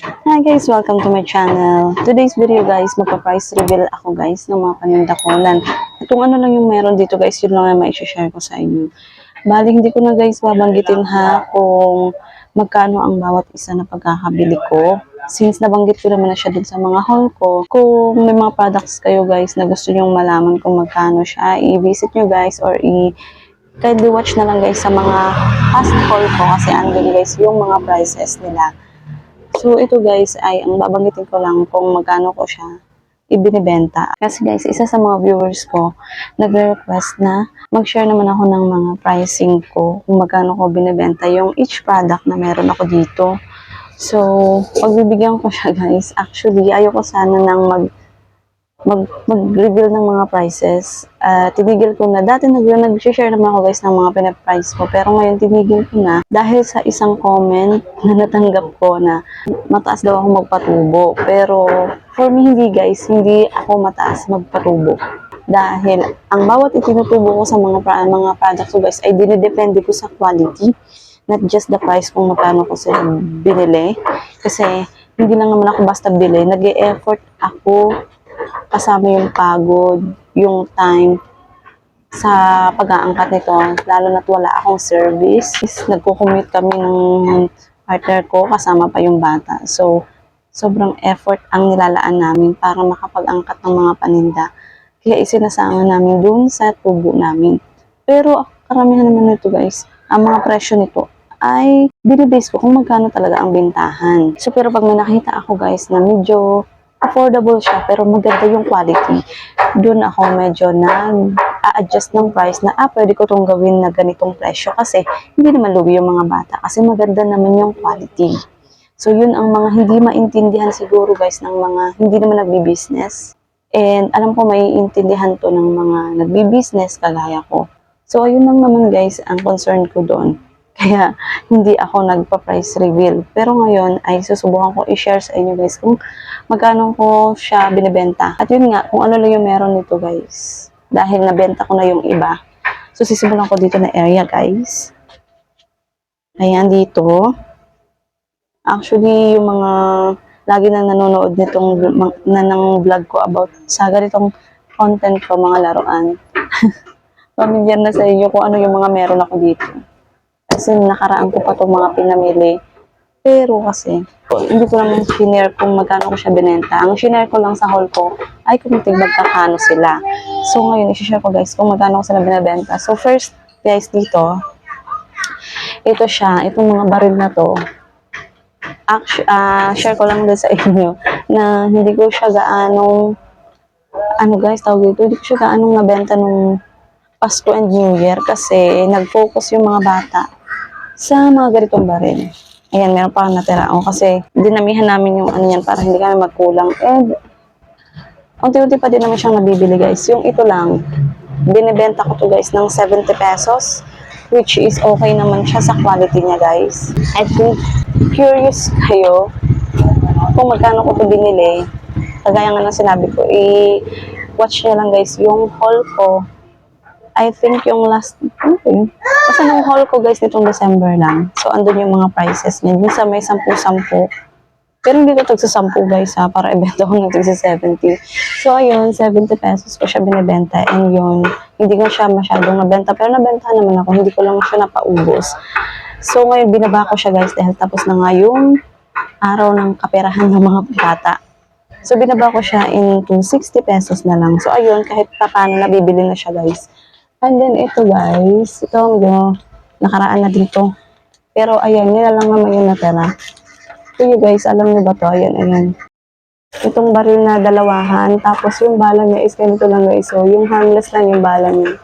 Hi guys, welcome to my channel. Today's video guys, magpa-price reveal ako guys ng mga paninda ko. Kung ano lang yung meron dito guys, yun lang yung mai-share ko sa inyo. Bali, hindi ko na guys babanggitin ha kung magkano ang bawat isa na pagkakabili ko. Since nabanggit ko naman na siya dun sa mga haul ko, kung may mga products kayo guys na gusto nyong malaman kung magkano siya, i-visit nyo guys or kindly watch na lang guys sa mga past haul ko kasi andun guys yung mga prices nila. So, ito guys ay ang babanggitin ko lang kung magkano ko siya ibinibenta. Kasi guys, isa sa mga viewers ko nagre-request na mag-share naman ako ng mga pricing ko kung magkano ko binibenta yung each product na meron ako dito. So, pagbibigyan ko siya guys, actually ayoko sana nang mag-reveal ng mga prices. Tinigil ko na. Dati nag-share naman ako guys ng mga pinaprice ko. Pero ngayon tinigil ko na dahil sa isang comment na natanggap ko na mataas daw ako magpatubo. Pero for me hindi guys, hindi ako mataas magpatubo. Dahil ang bawat itinutubo ko sa mga products ko guys ay dinidepende ko sa quality. Not just the price kung magkano ko sila binili. Kasi hindi lang naman ako basta bili. Nag-e-effort ako kasama yung pagod, yung time sa pag-aangkat nito, lalo na't wala akong service. Nagko-commute kami ng partner ko, kasama pa yung bata. So, sobrang effort ang nilalaan namin para makapag-angkat ng mga paninda. Kaya isinasama namin dun sa tubo namin. Pero karamihan naman nito guys, ang mga presyo nito ay binibase ko kung magkano talaga ang bentahan. So, pero pag may nakita ako guys na medyo affordable siya pero maganda yung quality, doon ako medyo nag-a-adjust ng price na pwede ko itong gawin na ganitong presyo kasi hindi naman lugi yung mga bata kasi maganda naman yung quality. So yun ang mga hindi maintindihan siguro guys ng mga hindi naman nagbi-business, and alam ko maiintindihan to ng mga nagbi-business kagaya ko. So ayun lang naman guys ang concern ko doon. Kaya hindi ako nagpa-price reveal. Pero ngayon ay susubukan ko i-share sa inyo guys kung magkano ko siya binibenta. At yun nga, kung ano lang yung meron nito guys. Dahil nabenta ko na yung iba. So sisimulan ko dito na area guys. Ayan dito. Actually yung mga lagi na nanonood nitong ng vlog ko about sa ganitong content ko, mga laruan. Pamilyar na sa inyo kung ano yung mga meron ako dito. Kasi nakaraan ko pa itong mga pinamili. Pero kasi, hindi ko naman shinare kung magkano ko siya binenta. Ang shinare ko lang sa haul ko ay kung magkakano sila. So ngayon, i-share ko guys kung magkano ko sila binibenta. So first guys dito, ito siya, itong mga baril na to. Share ko lang din sa inyo na hindi ko siya gaanong, ano guys, tawag dito, hindi ko siya gaanong nabenta nung Pasko and New Year kasi nag-focus yung mga bata sa mga ganitong baril. Ayan, meron pa natira ako kasi dinamihan namin yung ano yan para hindi kami magkulang. And unti-unti pa din naman siyang nabibili guys. Yung ito lang, binibenta ko to guys ng 70 pesos, which is okay naman siya sa quality niya guys. At kung curious kayo kung magkano ko to binili, kagaya nga ng sinabi ko, i-watch nyo lang guys yung haul ko. I think yung last, okay. Kasi nung haul ko guys nitong December lang. So, andun yung mga prices niya. Minsan may 10-10. Pero hindi ko tagsa 10 guys ha, para ibenta ko ng tagsa 70. So, ayun, 70 pesos ko siya binibenta. And yun, hindi ko siya masyadong nabenta. Pero nabenta naman ako, hindi ko lang siya napaubos. So, ngayon binaba ko siya guys dahil tapos na nga yung araw ng kaperahan ng mga bata. So, binaba ko siya into 60 pesos na lang. So, ayun, kahit paano nabibili na siya guys. And then, ito guys, ito medyo nakaraan na dito. Pero, ayan, nila lang naman yung natira. So, you guys, alam niyo ba to? Ayan, ayan. Itong baril na dalawahan, tapos yung bala niya is ganito lang guys. So, yung harmless lang yung bala niya.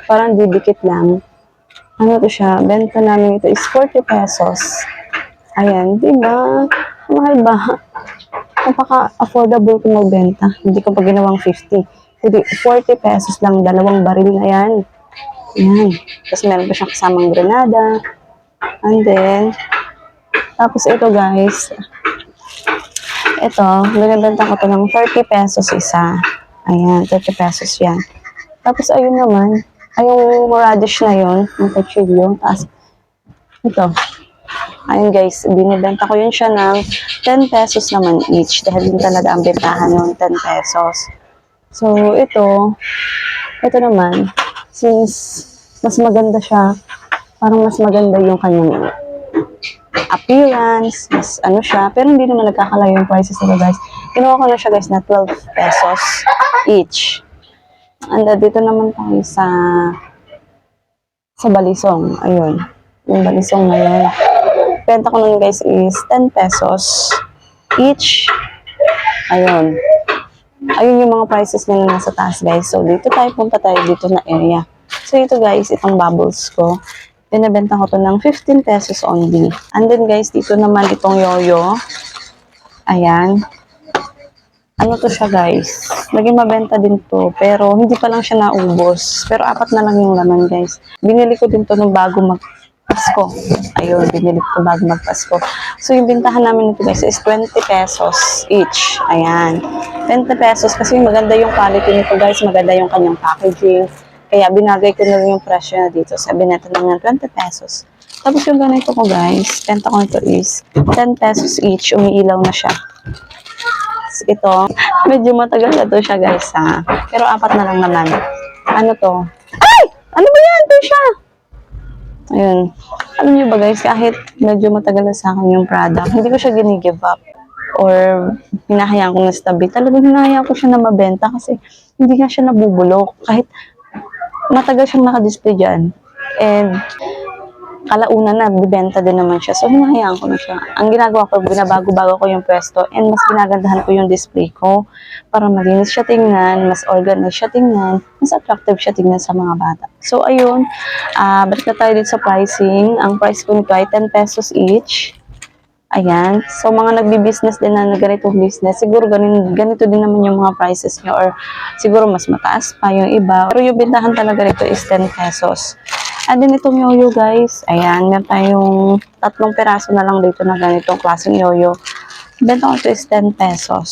Parang didikit lang. Ano to siya? Benta namin ito is 40 pesos. Ayan, diba? Mahal ba? Napaka-affordable kung magbenta. Hindi ko pa ginawang 50. Hindi, 40 pesos lang, dalawang baril na yan. Yan. Tapos meron pa siyang kasamang granada. And then, tapos ito guys, ito, binibenta ko to ng 30 pesos isa. Ayan, 30 pesos yan. Tapos ayun naman, ay yung radish na yun, yung cuchillo. Tapos, ito, Ayun guys, binibenta ko yun siya ng 10 pesos naman each. Dahil din talaga ang bentahan ng 10 pesos. So, ito naman, since mas maganda siya, parang mas maganda yung kanyang appearance, mas ano siya, pero hindi naman nagkakalayo yung prices nito guys. Kinuha ko na siya guys na 12 pesos each. And dito naman tayo sa balisong. Ayun. Yung balisong na yun. Benta ko nun guys is 10 pesos each. Ayun. Ayun yung mga prices nila nasa taas guys. So dito punta tayo dito na area. So ito guys, itong bubbles ko. Binibenta ko to ng 15 pesos only. And then guys, dito naman itong yoyo. Ayan. Ano to siya guys? Naging mabenta din to. Pero hindi pa lang siya naubos. Pero 4 na lang yung laman guys. Binili ko din to nung bago Pasko. Ayun, binili ko bago magpasko. So, yung bintahan namin nito guys is 20 pesos each. Ayan. 20 pesos kasi maganda yung quality nito guys. Maganda yung kanyang packaging. Kaya binagay ko na rin yung presyo na dito. Sabi natin lang yan, 20 pesos. Tapos yung ganito ko guys, benta ko nito is 10 pesos each. Umiilaw na siya. Ito, medyo matagal na to siya guys ha. Pero 4 na lang naman. Ano to? Ay! Ano ba yan? Ito siya! Ayun. Alam niyo ba guys, kahit medyo matagal na sa akin yung product, hindi ko siya gini-give up. Or hinahayaan ko na stabi. Talagang hinahayaan ko siya na mabenta kasi hindi nga siya nabubulok. Kahit matagal siyang nakadisplay dyan. And kalauna na, bibenta din naman siya. So, hinahayaan ko na siya. Ang ginagawa ko, binabago-bago ko yung pwesto and mas ginagandahan ko yung display ko para malinis siya tingnan, mas organized siya tingnan, mas attractive siya tingnan sa mga bata. So, ayun. Balik na tayo dito sa pricing. Ang price ko nito ay 10 pesos each. Ayan. So, mga nagbi-business din na ganitong business, siguro ganito din naman yung mga prices niya or siguro mas mataas pa yung iba. Pero yung bintahan talaga nito is 10 pesos. And then itong yoyo guys, ayan, meron tayong 3 peraso na lang dito na ganitong klaseng yoyo. Benta ko ito is 10 pesos.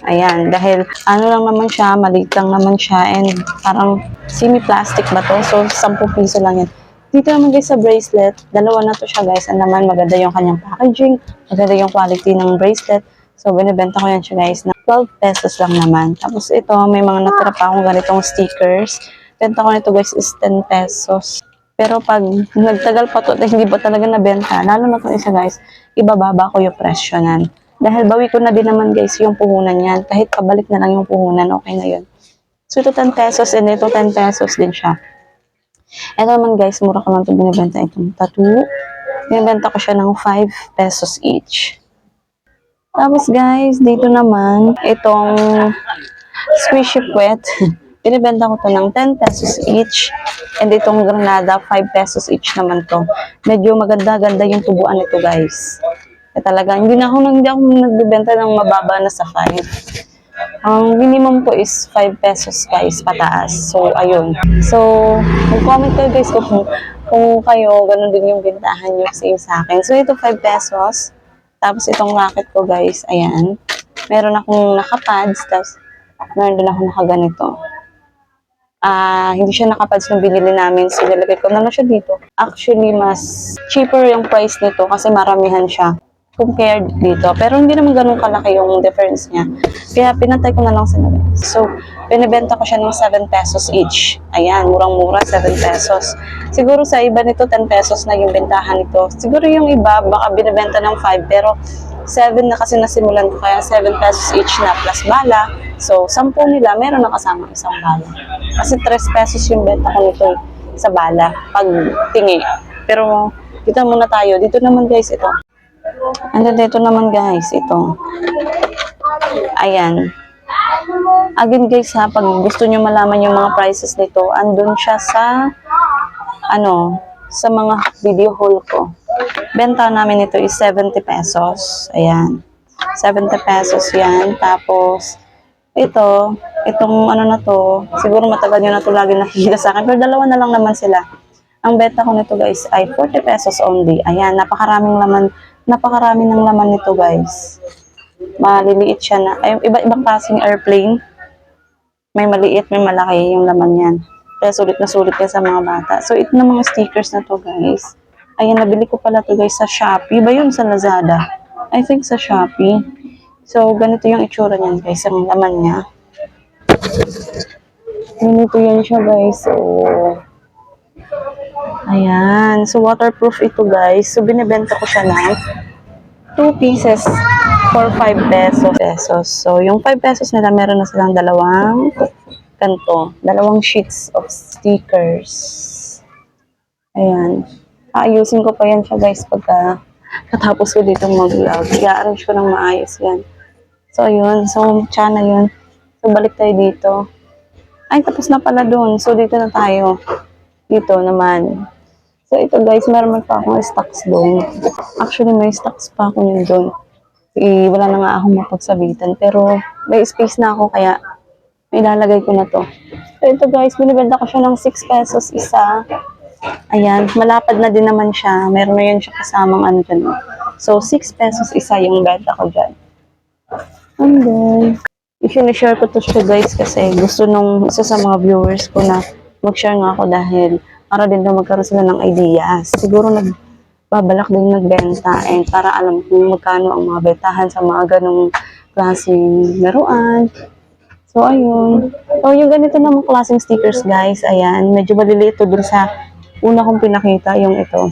Ayan, dahil ano lang naman siya, maliit lang naman siya and parang semi-plastic ba to? So, 10 piso lang yan. Dito naman guys sa bracelet, dalawa na to siya guys. And naman maganda yung kanyang packaging, maganda yung quality ng bracelet. So, binibenta ko yan siya guys na 12 pesos lang naman. Tapos ito, may mga natira pa akong ganitong stickers. Benta ko nito guys is 10 pesos. Pero pag nagtagal pa to, hindi ba talaga nabenta, lalo na itong isa guys, ibababa ko yung presyo nan. Dahil bawi ko na din naman guys yung puhunan yan. Kahit pabalik na lang yung puhunan, okay na yun. So ito 10 pesos and ito 10 pesos din siya. Ito naman guys, mura ko lang ito binibenta itong tattoo. Binibenta ko siya ng 5 pesos each. Tapos guys, dito naman, itong squishy puwet. Binibenta ko to ng 10 pesos each. And itong granada, 5 pesos each naman to. Medyo maganda-ganda yung tubuan nito guys. Talaga, hindi ako nagbibenta ng mababa na sa 5. Ang minimum ko is 5 pesos guys, pataas. So, ayun. So, mag-comment kayo guys kung kayo, ganun din yung bintahan nyo same sa akin. So, ito 5 pesos. Tapos itong racket ko guys, ayan. Meron akong nakapads, tapos meron din ako nakaganito. Hindi siya nakapads na binili namin. So, nilagay ko na lang siya dito. Actually, mas cheaper yung price nito kasi maramihan siya compared dito. Pero hindi naman ganun kalaki yung difference niya. Kaya pinantay ko na lang sila. So, binibenta ko siya ng 7 pesos each. Ayan, murang-mura, 7 pesos. Siguro sa iba nito, 10 pesos na yung bentahan nito. Siguro yung iba, baka binibenta ng 5. Pero 7 na kasi nasimulan ko. Kaya 7 pesos each na plus bala. So, 10 nila, meron na kasama isang bala. Kasi 3 pesos yung benta ko nito sa bala pag tingi. Pero, dito muna tayo. Dito naman guys, ito. And then, dito naman guys, ito. Ayan. Again guys ha, pag gusto nyo malaman yung mga prices nito, andun siya sa, sa mga video haul ko. Benta namin ito is 70 pesos. Ayan. 70 pesos yan. Tapos, itong na to, siguro matagal nyo na ito lagi nakikita sa akin, pero dalawa na lang naman sila. Ang benta ko nito guys ay 40 pesos only. Ayan, napakarami ng laman nito guys. Maliliit siya na, ay, iba-ibang klaseng airplane. May maliit, may malaki yung laman yan. Kaya sulit na sulit yan sa mga bata. So, ito na mga stickers na to guys. Ayan, nabili ko pala to guys sa Shopee. Ba yun sa Lazada? I think sa Shopee. So, ganito yung itsura niyan guys. Ang laman niya. Ganito yan siya guys. So, ayan. So, waterproof ito guys. So, binibenta ko siya ng 2 pieces for 5 pesos. So, yung 5 pesos nila, meron na silang dalawang dalawang sheets of stickers. Ayan. Ayusin ko pa yan siya guys pagka katapos ko dito mag-vlog. I-arrange ko ng maayos yan. So, ayun. So, tsana yun. So, balik tayo dito. Ay, tapos na pala dun. So, dito na tayo. Dito naman. So, ito guys, meron pa akong stocks doon. Actually, may stocks pa ako yun doon. Wala na nga akong mapagsabitan. Pero, may space na ako, kaya ilalagay ko na to. So, ito guys, binibenta ko siya ng 6 pesos isa. Ayan, malapad na din naman siya. Meron na yun siya kasamang ano dyan. So, 6 pesos isa yung benta ko dyan. And then, i-share ko to siya guys kasi gusto nung isa sa mga viewers ko na mag-share nga ako dahil para din daw magkaroon sila ng ideas. Siguro nagbabalak din magbenta and para alam kung magkano ang mga bentahan sa mga ganong klaseng laruan. So, ayun. So, yung ganito namang klaseng stickers guys, ayan, medyo maliliit to dun sa una kong pinakita, yung ito.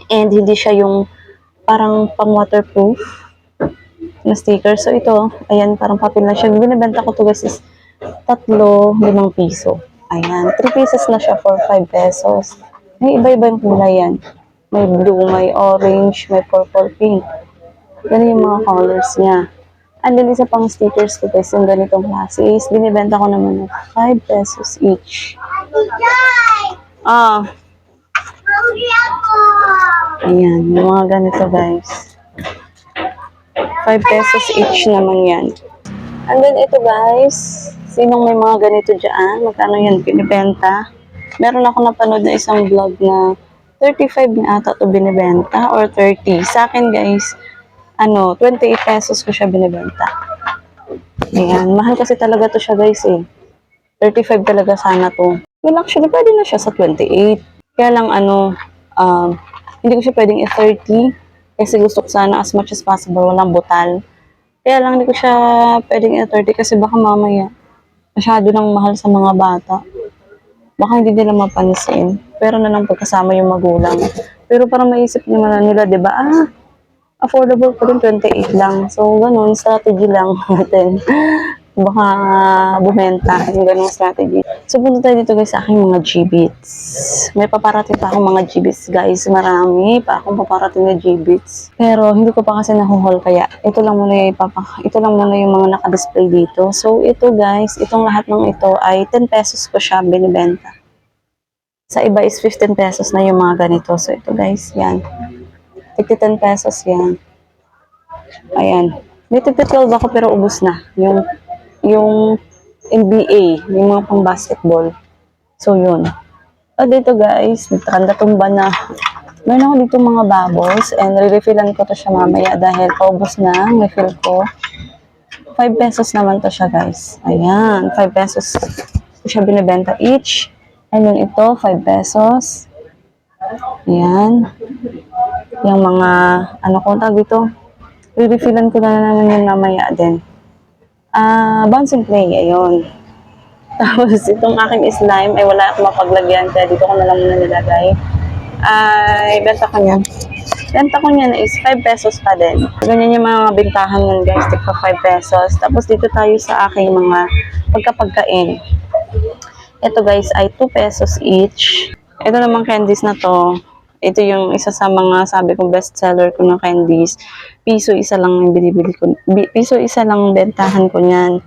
And hindi siya yung parang pang waterproof na sticker. So, ito, ayan, parang papel na siya. Binibenta ko to guys is 5 piso. Ayan, 3 pieces na siya for 5 pesos. May iba-iba yung kulay yan. May blue, may orange, may purple, pink. Yan yung mga colors niya. And then, isa pang stickers ko guys, yung ganitong klase is binibenta ko naman ng 5 pesos each. Ah. Ayan, yung mga ganito guys. 5 pesos each naman yan. And then ito guys, sinong may mga ganito dyan, magkano yan binibenta? Meron ako napanood na isang vlog na 35 na ata ito binibenta or 30. Sa akin guys, 28 pesos ko siya binibenta. Ayan, mahal kasi talaga to siya guys eh. 35 talaga sana to. Well actually pwede na siya sa 28. Kaya lang hindi ko siya pwedeng i-30 kasi gusto ko sana as much as possible walang butal. Kaya lang hindi ko siya pwedeng i-30 kasi baka mamaya masyado nang mahal sa mga bata. Baka hindi nila mapansin. Pero na lang pagkasama yung magulang. Pero parang maisip naman nila, di ba? Affordable pa rin 28 lang. So, ganun, strategy lang natin. Baka bumenta yung ganung strategy. So, punta tayo dito guys sa aking mga G-Beats. May paparating pa akong mga G-Beats guys. Marami pa akong paparating na G-Beats. Pero hindi ko pa kasi nahuhol kaya ito lang muna yung mga naka-display dito. So, ito guys, itong lahat ng ito ay 10 pesos ko siya binibenta. Sa iba is 15 pesos na yung mga ganito. So, ito guys, yan. 10 pesos yan. Ayan. May 12 ako pero ubos na. Yung NBA, yung mga pang basketball. So, yun. At dito guys, nagtakanda-tumba na. Meron ako dito mga bubbles and re-refillan ko to siya mamaya dahil paubos na, may fill ko. 5 pesos naman to siya guys. Ayan, 5 pesos ko siya binibenta each. And then ito, 5 pesos. Ayan. Yung mga, kung tawag dito, re-refillan ko na naman yun mamaya din. Bouncing clay, ayun. Tapos, itong aking slime, ay wala akong mapaglagyan, kaya dito ko na lang muna nilagay. Benta ko niyan. Benta ko niyan is 5 pesos pa din. Ganyan yung mga bintahan nun guys, tigpa 5 pesos. Tapos, dito tayo sa aking mga pagkapagkain. Ito guys, ay 2 pesos each. Ito namang candies na to. Ito yung isa sa mga sabi kong best seller ko ng candies. Piso isa lang yung binibili ko. Piso isa lang bentahan ko niyan.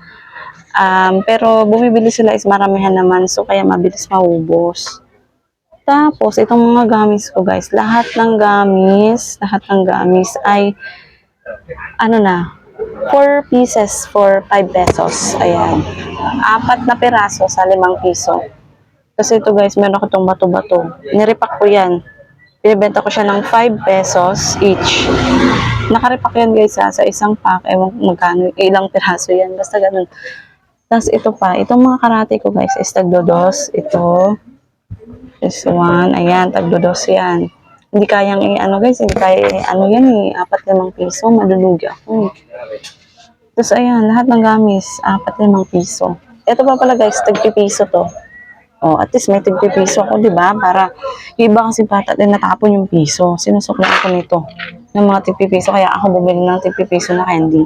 Pero bumibili sila is maramihan naman. So kaya mabilis maubos. Tapos itong mga gamis ko guys. Lahat ng gamis ay 4 pieces for 5 pesos. Ayan. 4 na piraso sa 5 piso. Kasi ito guys, meron ko itong bato-bato. Nirepack ko yan. Pinibenta ko siya ng 5 pesos each. Nakarepack yan guys sa isang pack. Ewan magkano, ilang piraso yan. Basta ganun. Tapos ito pa. Itong mga karate ko guys, is tagdodos. Ito. This one. Ayan, tagdodos yan. Hindi kayang ano guys, hindi kaya ano yan 4-5 piso, malulugi ako. Tapos ayan, lahat ng gamis, 4-5 piso. Ito pa pala guys, tig-piso to. Oh, at least may tig-piso ako, di ba? Para yung iba kasi bata din natapon yung piso. Sinusuklan ko nito ng mga tig-piso, kaya ako bumili ng tig-piso na candy.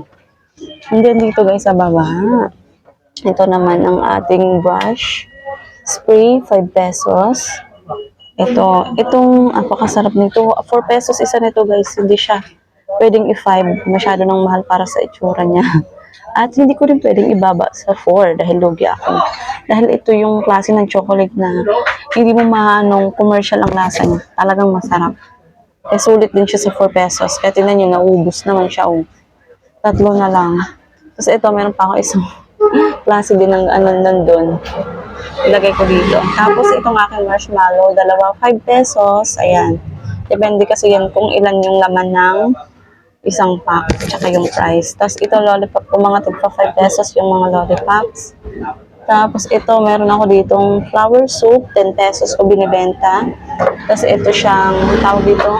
And then dito guys sa baba, ito naman ang ating brush spray, 5 pesos. Itong apakasarap nito. 4 pesos isa nito guys, hindi siya pwedeng i-5. Masyado nang mahal para sa itsura niya. At hindi ko rin pwedeng ibaba sa 4 dahil lugi ako. Dahil ito yung klase ng chocolate na hindi mo maanong commercial ang lasa niya. Talagang masarap. Eh sulit din siya sa 4 pesos. Kaya tingnan nyo, naubos naman siya. Oh. 3 na lang. Tapos ito, meron pa ako isang klase din ng ano nandun. Ilagay ko dito. Tapos itong aking marshmallow, dalawa 5 pesos. Ayan. Depende kasi yan kung ilan yung laman ng isang pack, tsaka yung price. Tapos ito lollipop ko, mga tigpa 5 pesos yung mga lollipops. Tapos ito, meron ako ditong flour soup, 10 pesos ko binibenta. Tapos ito siyang, tawag dito,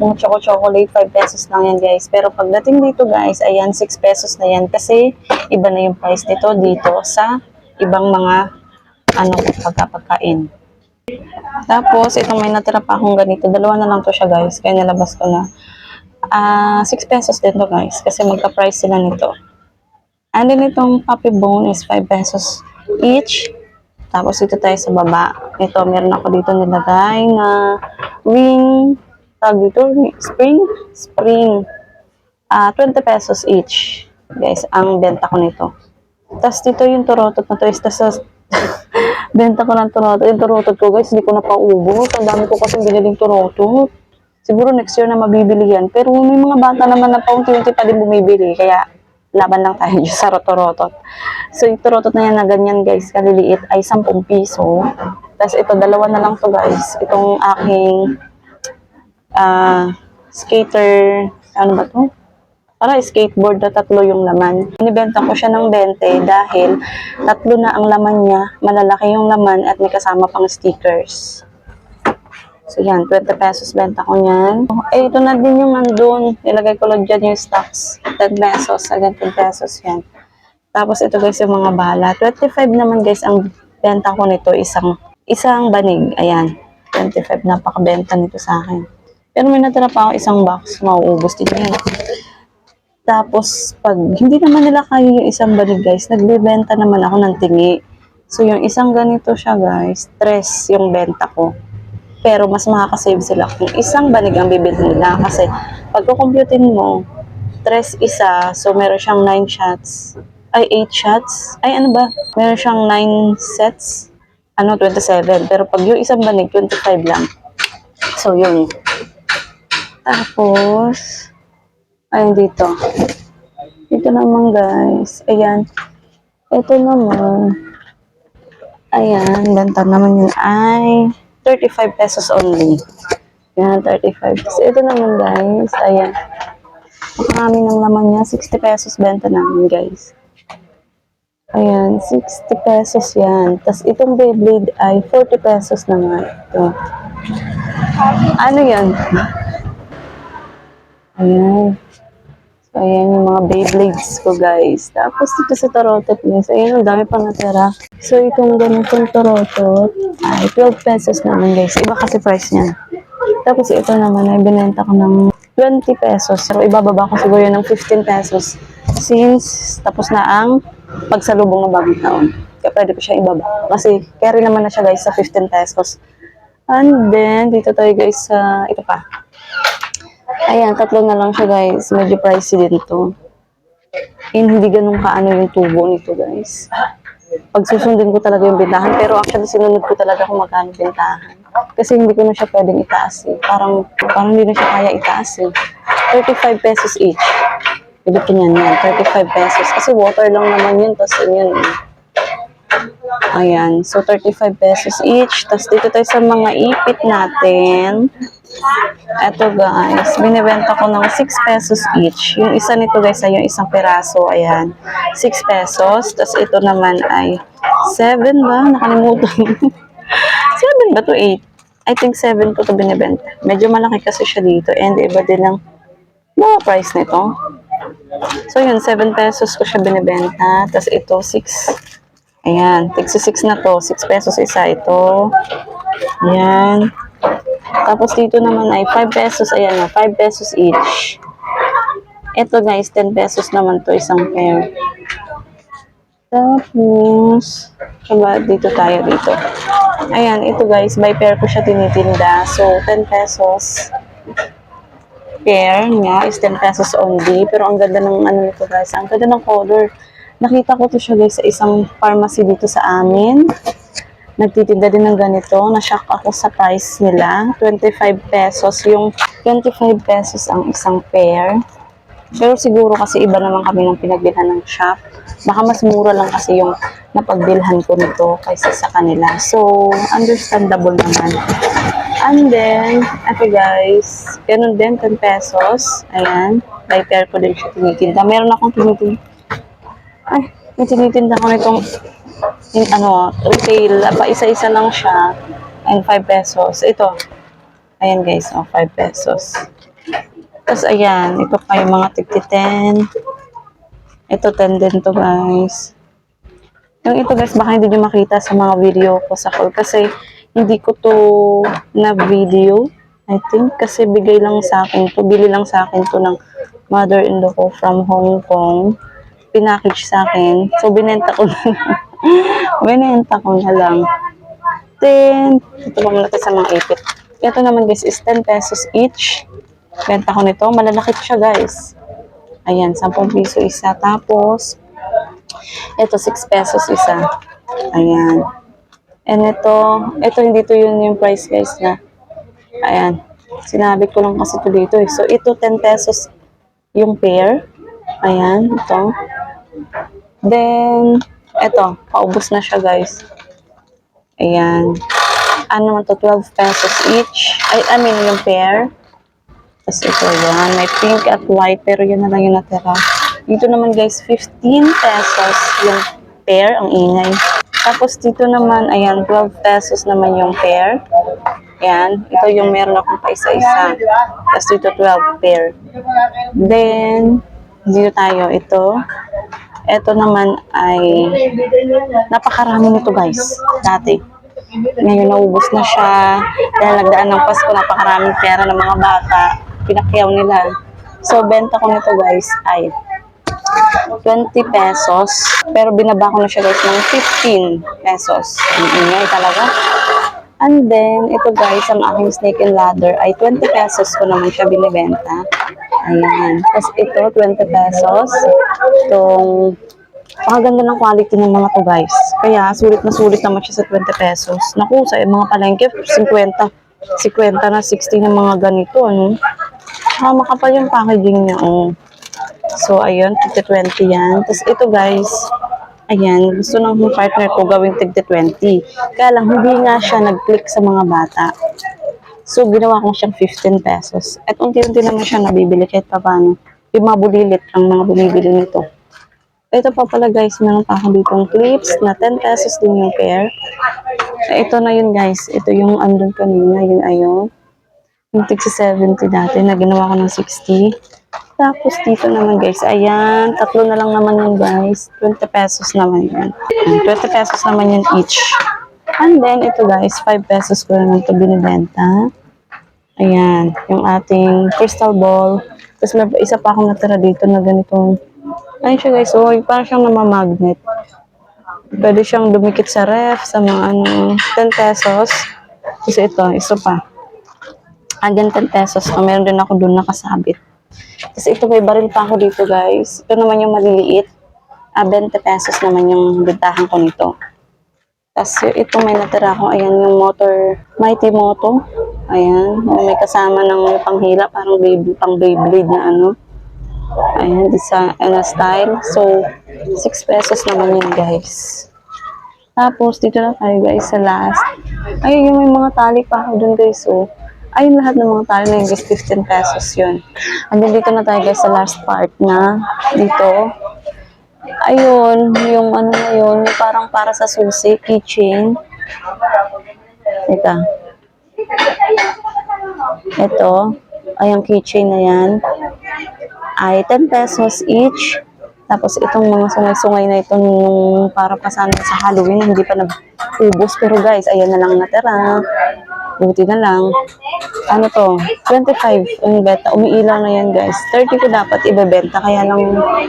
mga chocolate, 5 pesos lang yan guys. Pero pagdating dito guys, ayan, 6 pesos na yan. Kasi iba na yung price nito dito sa ibang mga pagkain. Tapos, itong may natira pa akong ganito. Dalawa na lang to siya guys. Kaya nilabas ko na. 6 pesos din to guys. Kasi magka-price sila nito. And then itong puppy bone is 5 pesos each. Tapos ito tayo sa baba. Ito, meron ako dito nilagay na ring, tag dito, spring. 20 pesos each. Guys, ang benta ko nito. Tapos dito yung turotot na to is benta ko ng turotot. Yung turotot ko guys, hindi ko na paubos. Ang dami ko kasi biniling turotot. Siguro next year na mabibili yan. Pero may mga bata naman na paunti-unti pa din bumibili. Kaya laban lang tayo sa turotot. So yung turotot na yan na ganyan guys, kaliliit ay 10 piso. Tapos ito, dalawa na lang to guys. Itong aking skater, ano ba to? Para skateboard na 3 yung laman. Inibenta ko siya ng 20 dahil 3 na ang laman niya, malalaki yung laman at may kasama pang stickers. So yan, 20 pesos benta ko niyan. Eh, ito na din yung nandun. Nilagay ko lang dyan yung stocks. 10 pesos, agad 10 pesos yan. Tapos ito guys yung mga bala. 25 naman guys ang benta ko nito, isang banig. Ayan, 25 napakabenta nito sa akin. Pero may natira pa ako isang box, mauubos din yan. Tapos, pag hindi naman nila kaya yung isang banig guys, nagbebenta naman ako ng tingi. So, yung isang ganito siya guys, 3 yung benta ko. Pero, mas makakasave sila kung isang banig ang bibili nila. Kasi, pag kukumputin mo, 3 isa, so meron siyang 9 shots. Ay, 8 shots. Ay, ano ba? Meron siyang 9 sets. 27. Pero, pag yung isang banig, 25 lang. So, yun. Tapos, ayun dito. Ito naman guys. Ayan. Ito naman. Ayan. Benta naman yun ay 35 pesos only. Ayan, 35. So, ito naman guys. Ayan. Makarami ng laman niya. 60 pesos benta namin guys. Ayan. 60 pesos yan. Tapos itong Beyblade ay 40 pesos naman. Ito. Ano yan? Ayan. So, ayan yung mga Beyblades ko, guys. Tapos, dito sa tarotot, guys, ayan, ang dami pang natira. So, itong ganitong tarotot ay 12 pesos naman, guys. Iba kasi price niya. Tapos, ito naman ay binenta ko ng 20 pesos. So, ibababa ko siguro yun ng 15 pesos. Since, tapos na ang pagsalubong ng bagong taon. Kaya pwede ko siya ibaba. Kasi, carry naman na siya, guys, sa 15 pesos. And then, dito tayo, guys, sa, ito pa. Ayan, 3 na lang siya guys. Medyo pricey din to. Hindi ganun kaano yung tubo nito guys. Pag susundin ko talaga yung bintahan. Pero actually sinunod ko talaga kung magkano bintahan. Kasi hindi ko na siya pwedeng itaas eh. Parang hindi na siya kaya itaas eh. 35 pesos each. Ibitin yan yan. 35 pesos. Kasi water lang naman yun. Tapos yun eh. Ayan. So 35 pesos each. Tapos dito tayo sa mga ipit natin. Eto guys, binibenta ko ng 6 pesos each. Yung isa nito guys ay yung isang peraso. Ayan, 6 pesos. Tapos ito naman ay 7 ba? Nakalimutan. 7 ba to 8? I think 7 ko to binibenta. Medyo malaki kasi siya dito and iba din ang mga price nito. So yun, 7 pesos ko siya binibenta. Tapos ito, 6. Ayan, tigsi 6 na to. 6 pesos isa ito. Ayan. Tapos dito naman ay 5 pesos. Ayan na, 5 pesos each. Ito guys, 10 pesos naman to isang pair. Tapos, dito tayo dito. Ayan, ito guys, by pair ko siya tinitinda. So, 10 pesos pair niya is 10 pesos only. Pero ang ganda ng ano nito guys, ang ganda ng color. Nakita ko to siya guys sa isang pharmacy dito sa amin. Nagtitinda din ng ganito. Na-shock ako sa price nila. 25 pesos. Yung 25 pesos ang isang pair. Pero siguro kasi iba naman kami ng pinagbilhan ng shop. Baka mas mura lang kasi yung napagbilhan ko nito kaysa sa kanila. So, understandable naman. And then, ito guys, ganun din, 10 pesos. Ayan, by pair ko din siya tinitinda. Meron akong tinitinda. Ay, may tinitinda ko nitong yung retail. Pa isa-isa lang siya. And 5 pesos. Ito. Ayan guys, 5 pesos. Tapos ayan, ito pa yung mga tigti 10. Ito 10 din to guys. Yung ito guys, baka hindi nyo makita sa mga video ko sa call kasi hindi ko to na video. I think kasi bigay lang sa akin to, bili lang sa akin to ng mother-in-law ko from Hong Kong. Pinackage sa akin. So binenta ko na binenta ko na lang. Then, ito pa muna sa mga ipit. Ito naman guys is 10 pesos each. Benta ko nito. Malalaki siya guys. Ayan, 10 piso isa. Tapos, ito 6 pesos isa. Ayan. And ito hindi to yun yung price guys na. Ayan. Sinabi ko lang kasi ito dito eh. So, ito 10 pesos yung pair. Ayan, ito. Then, ito. Paubos na siya guys. Ayan. Ano naman to? 12 pesos each. I mean yung pair. Tapos ito yan, may pink at white, pero yun na lang yung natira. Dito naman guys, 15 pesos yung pair, ang ingay. Tapos dito naman, ayan, 12 pesos naman yung pair. Ayan, ito yung meron akong pa isa-isa. Tapos dito 12 pair. Then, dito tayo, ito. Ito naman ay, napakarami nito guys, dati. Ngayon naubos na siya. Dahil nagdaan ng Pasko, napakaraming pera ng mga bata. Pinakyaw nila. So, benta ko nito guys ay 20 pesos. Pero binaba ko na siya guys ng 15 pesos. Ang ingay talaga. And then, ito guys, ang aking snake and ladder ay 20 pesos ko naman siya binibenta. Ayan. Tapos ito, 20 pesos. Itong pakaganda ng quality ng mga to guys. Kaya, sulit na sulit naman siya sa 20 pesos. Naku, sa mga palengke, 50 na 60 ng mga ganito, ano. Makapal yung packaging niya, oh. So, ayun, tigti 20 yan. Tapos ito guys, ayan, gusto ng partner ko gawing tigti 20. Kaya lang, hindi nga siya nag-click sa mga bata. So, ginawa ko siyang 15 pesos. At unti-unti naman siya nabibili kahit pa paano. Yung mga bulilit ang mga bumibili nito. Ito pa pala guys, meron pa ako ditong clips na 10 pesos din yung pair. Ito na yun guys. Ito yung andun kanina, yun ayun. Yung tig sa 70 dati na ginawa ko ng 60. Tapos dito naman guys, ayan, tatlo na lang naman yun guys. 20 pesos naman yun. 20 pesos naman yun each. And then ito guys, 5 pesos ko naman ito binibenta. Ayan, yung ating crystal ball. Tapos may isa pa akong natira dito na ganitong, ayun siya guys, oh, parang siyang namamagnet. Pwede siyang dumikit sa ref, sa mga 10 pesos. Kasi ito, isa pa. Again, 10 pesos. So, meron din ako doon nakasabit. Kasi ito may baril pa ako dito, guys. Ito naman yung maliliit. 20 pesos naman yung bintahan ko nito. Tapos ito may natira ko. Ayan yung motor. Mighty Moto. Ayan. May kasama ng panghila. Parang pang Beyblade na ano. Ayan. Design, style. So, 6 pesos naman yun, guys. Tapos, dito na tayo, guys, sa last. Ayun, yung may mga tali pa ako dun, guys. So, ayun lahat ng mga tali na yun, guys, 15 pesos yun. And then, dito na tayo, guys, sa last part na dito. Ayun, yung ano na yun, yung parang para sa susi, keychain. Ito. Ito, ay yung keychain na yan, ay 10 pesos each. Tapos itong mga sungay-sungay na ito nung para pa sana sa Halloween, hindi pa nag-ubos. Pero guys, ayan na lang natira. Buti na lang. Ano to? 25 ang beta. Umiilaw na yan guys. 30 ko dapat ibebenta. Kaya lang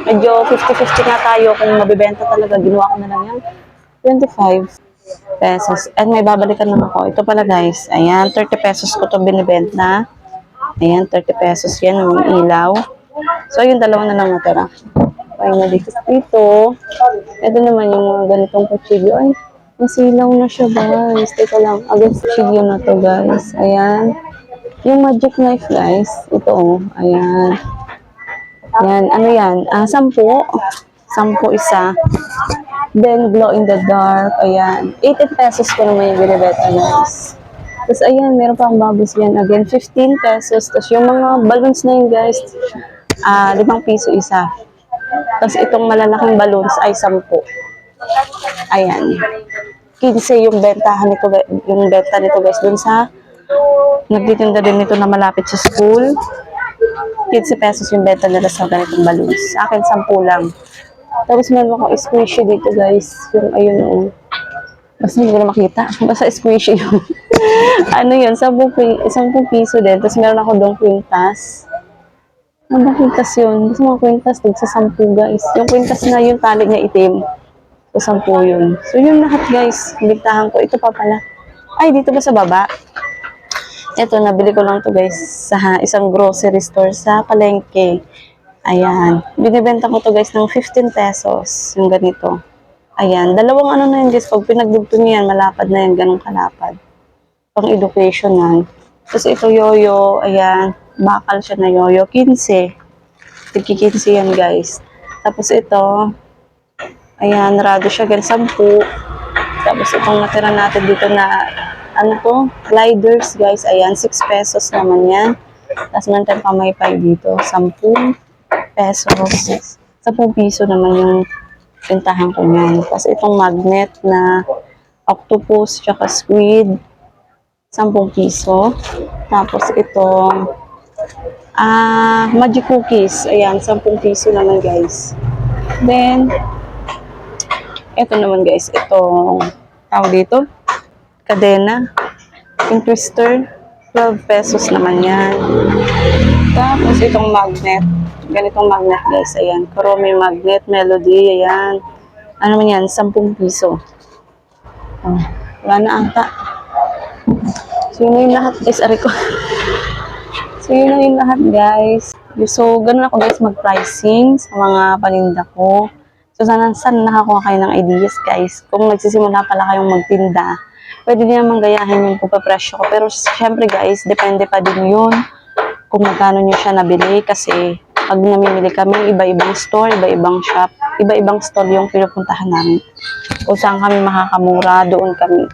medyo 50-50 nga tayo kung mabibenta talaga. Ginawa ko na lang yan. 25 pesos. At may babalikan lang ako. Ito pala guys. Ayan, 30 pesos ko to binibenta. Ayan, 30 pesos yan ang ilaw. So, yung dalawa na lang natira. Finally, dito. Ito naman yung mga ganitong kutsilyo. Ay, masilaw na siya guys. Teka lang. Agad kutsilyo na to guys. Ayan. Yung magic knife guys. Ito. Ayan. Ayan. Ano yan? 10. 10 isa. Then, glow in the dark. Ayan. 18 pesos ko naman yung binibeta guys. Tapos, ayan, meron pang bubbles yan. Again, 15 pesos. Tapos, yung mga balloons na yun, guys, 5 piso isa. Tapos, itong malalaking balloons ay 10. Ayan. 15 yung bentahan nito, yung benta nito, guys, dun sa nagtitinda din nito na malapit sa school. 15 pesos yung benta nila sa ganitong balloons. Sa akin, 10 lang. Tapos, meron akong squishy dito, guys. Yung, ayun, basta hindi ko na makita. Basta squishy yun. Ano yun? 10 piso din. Tapos meron ako doon kwintas. Ano ba kwintas yun? Basta mga kwintas din sa 10 guys. Yung kwintas na yung tali niya itim. So 10 yun. So yun lahat guys. Bigtahan ko. Ito pa pala. Ay, dito ba sa baba? Ito, nabili ko lang to guys sa isang grocery store sa Palengke. Ayan. Binibenta ko to guys ng 15 pesos. Yung ganito. Ayan, dalawang ano na yun guys, pag pinagdugto niyo yan, malapad na yan, ganong kalapad. Pang education yan. Tapos ito yoyo, ayan, bakal siya na yoyo, 15. Tiki 15 yan guys. Tapos ito, ayan, rado siya, gan 10. Tapos itong natira natin dito na, ano to, gliders guys, ayan, 6 pesos naman yan. Tapos meron tayong pamaypay dito, 10 pesos. 10 piso naman yung pintahan ko yan. Tapos itong magnet na octopus tsaka squid, 10 piso. Tapos itong magic cookies, ayan, 10 piso naman guys. Then, ito naman guys, itong tawag dito, kadena, yung twister, 12 pesos naman yan. Tapos itong magnet, ganitong magnet guys, ayan, Chrome magnet, melody, ayan. Ano man yan, 10 piso. Oh, wala na ata. So yun na yung lahat guys, ari ko. So yun na yung lahat guys. So ganun ako guys mag-pricing sa mga paninda ko. So sana nakakuha kayo ng ideas guys. Kung nagsisimula pala kayong magtinda, pwede din naman gayahin yung pagpapresyo ko. Pero syempre guys, depende pa din yun kung magkano nyo siya nabili. Kasi pag namimili kami, iba-ibang store, iba-ibang shop, iba-ibang store yung pinupuntahan namin. Kung saan kami makakamura, doon kami.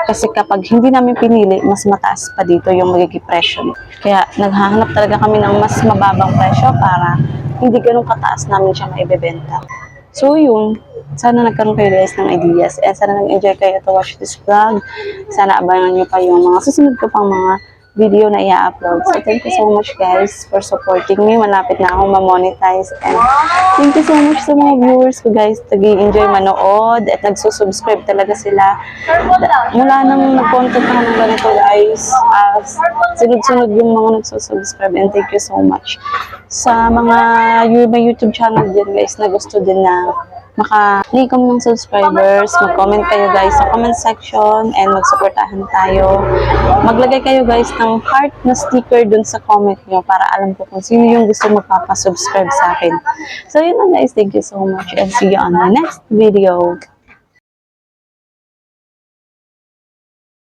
Kasi kapag hindi namin pinili, mas mataas pa dito yung magiging presyo. Kaya naghahanap talaga kami ng mas mababang presyo para hindi ganun kataas namin siya maibebenta. So yun, sana nagkaroon kayo guys ng ideas. And sana nag-enjoy kayo to watch this vlog. Sana abangan nyo pa yung mga susunod ko pang mga video na i-upload. So thank you so much guys for supporting me. Malapit na akong ma-monetize. And thank you so much sa mga viewers ko guys. Nag-i-enjoy manood at nagsusubscribe talaga sila. Mula nang nag-content na ng ganito guys, sunod-sunod yung mga nagsusubscribe. And thank you so much sa mga may YouTube channel din guys na gusto din na maka-likom ng subscribers. Mag-comment kayo guys sa comment section and mag-supportahan tayo. Maglagay kayo guys ng heart na sticker dun sa comment nyo para alam ko kung sino yung gusto magpapasubscribe sa akin. So yun na guys, thank you so much and see you on the next video.